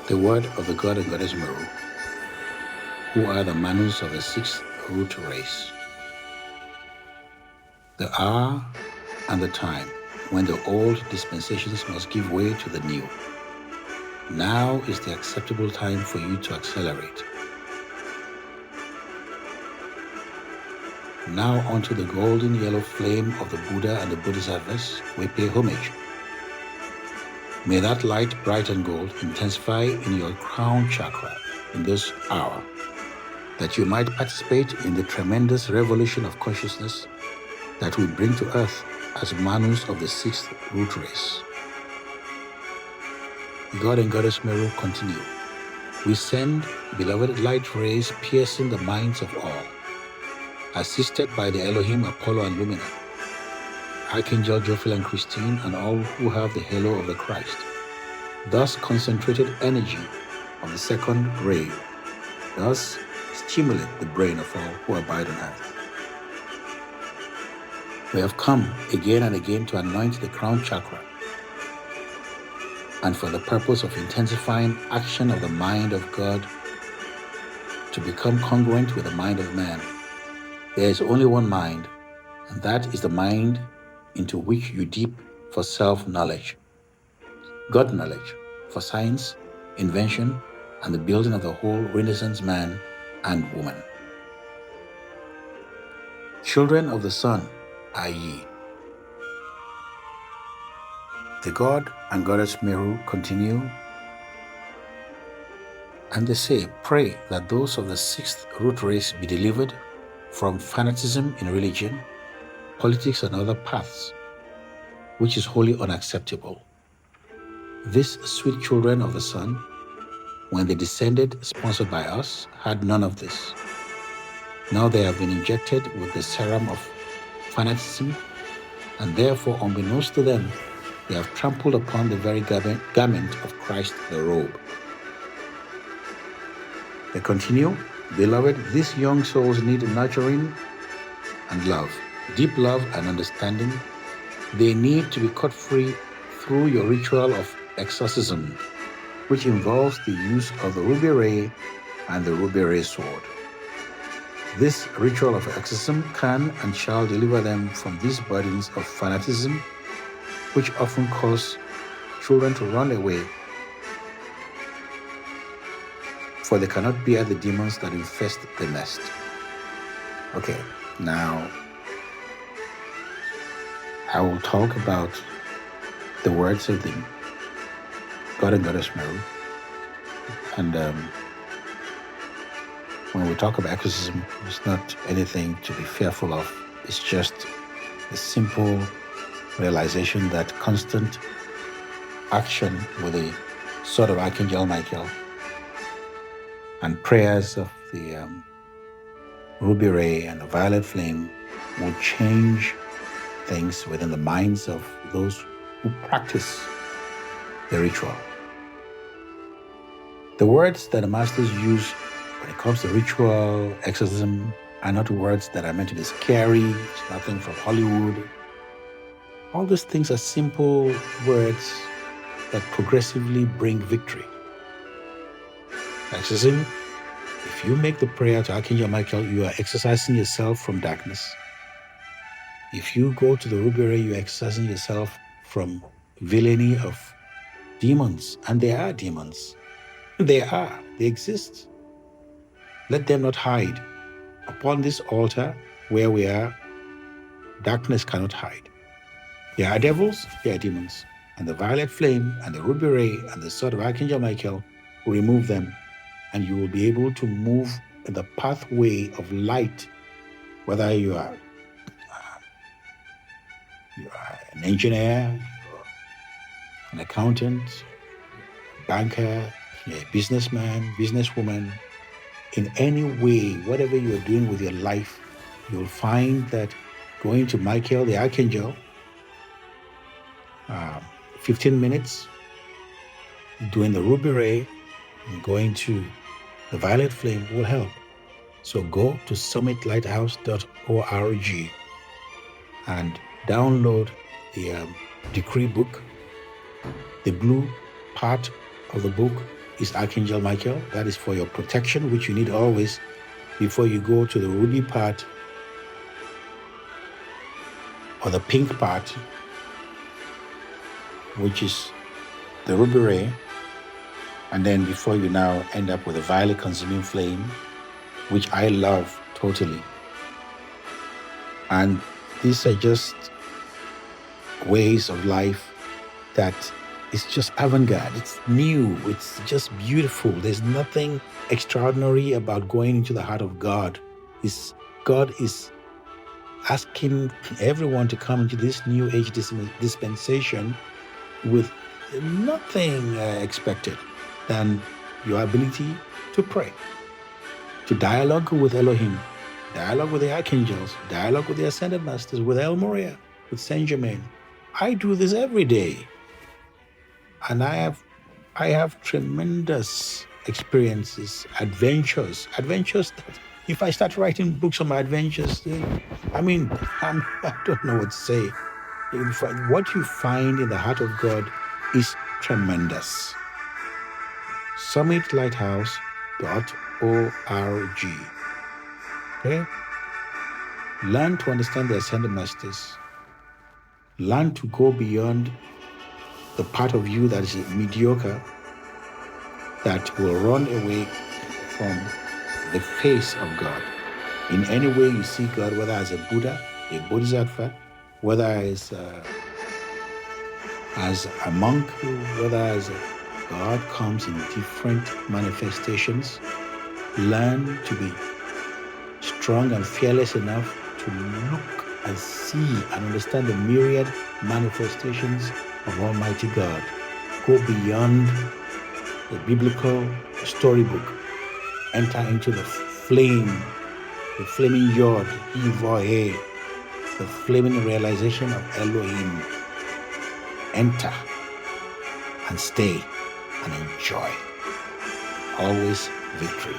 The word of the God and Goddess Meru, who are the Manus of the sixth root race. The hour and the time when the old dispensations must give way to the new. Now is the acceptable time for you to accelerate. Now unto the golden yellow flame of the Buddha and the Bodhisattvas we pay homage. May that light, bright and gold, intensify in your crown chakra in this hour, that you might participate in the tremendous revolution of consciousness that we bring to earth as Manus of the sixth root race. God and Goddess Meru continue. We send beloved light rays piercing the minds of all, assisted by the Elohim, Apollo, and Lumina, Archangel Jophiel and Christine, and all who have the halo of the Christ. Thus concentrated energy of the second ray, thus stimulate the brain of all who abide on earth. We have come again and again to anoint the crown chakra, and for the purpose of intensifying action of the mind of God to become congruent with the mind of man. There is only one mind, and that is the mind into which you deep for self-knowledge, God knowledge, for science, invention, and the building of the whole Renaissance man and woman. Children of the sun are ye. The God and Goddess Meru continue, and they say, pray that those of the sixth root race be delivered from fanaticism in religion, politics, and other paths, which is wholly unacceptable. These sweet children of the sun, when they descended, sponsored by us, had none of this. Now they have been injected with the serum of fanaticism, and therefore, unbeknownst to them, they have trampled upon the very garment of Christ, the robe. They continue, beloved, these young souls need nurturing and love, deep love and understanding. They need to be cut free through your ritual of exorcism, which involves the use of the ruby ray and the ruby ray sword. This ritual of exorcism can and shall deliver them from these burdens of fanaticism, which often cause children to run away, for they cannot bear the demons that infest the nest. Okay, now I will talk about the words of the God and Goddess Meru. And when we talk about exorcism, it's not anything to be fearful of. It's just a simple realization that constant action with the sword of Archangel Michael and prayers of the ruby ray and the violet flame will change things within the minds of those who practice the ritual. The words that the masters use when it comes to ritual, exorcism, are not words that are meant to be scary. It's nothing from Hollywood. All these things are simple words that progressively bring victory. Exorcism, if you make the prayer to Archangel Michael, you are exorcising yourself from darkness. If you go to the ruby ray, you are exorcising yourself from villainy of demons. And they are demons. They exist. Let them not hide. Upon this altar where we are, darkness cannot hide. There are devils, there are demons. And the violet flame and the ruby ray and the sword of Archangel Michael will remove them, and you will be able to move in the pathway of light, whether you are an engineer, an accountant, a banker, a businessman, businesswoman. In any way, whatever you are doing with your life, you'll find that going to Michael, the Archangel, 15 minutes, doing the ruby ray, and going to the violet flame will help. So go to summitlighthouse.org and download the decree book. The blue part of the book is Archangel Michael. That is for your protection, which you need always before you go to the ruby part or the pink part, which is the ruby ray. And then before you now end up with a violet consuming flame, which I love totally. And these are just ways of life that is just avant-garde. It's new. It's just beautiful. There's nothing extraordinary about going into the heart of God. God is asking everyone to come into this new age dispensation with nothing expected than your ability to pray, to dialogue with Elohim, dialogue with the archangels, dialogue with the ascended masters, with Lemuria, with Saint Germain. I do this every day, and I have tremendous experiences, adventures that if I start writing books on my adventures, I don't know what to say. What you find in the heart of God is tremendous. summitlighthouse.org. Okay? Learn to understand the ascended masters. Learn to go beyond the part of you that is mediocre, that will run away from the face of God. In any way you see God, whether as a Buddha, a Bodhisattva, whether as a monk, whether as God comes in different manifestations, learn to be strong and fearless enough to look and see and understand the myriad manifestations of Almighty God. Go beyond the biblical storybook. Enter into the flaming yod, Ivohe, the flaming realization of Elohim. Enter and stay and enjoy. Always victory.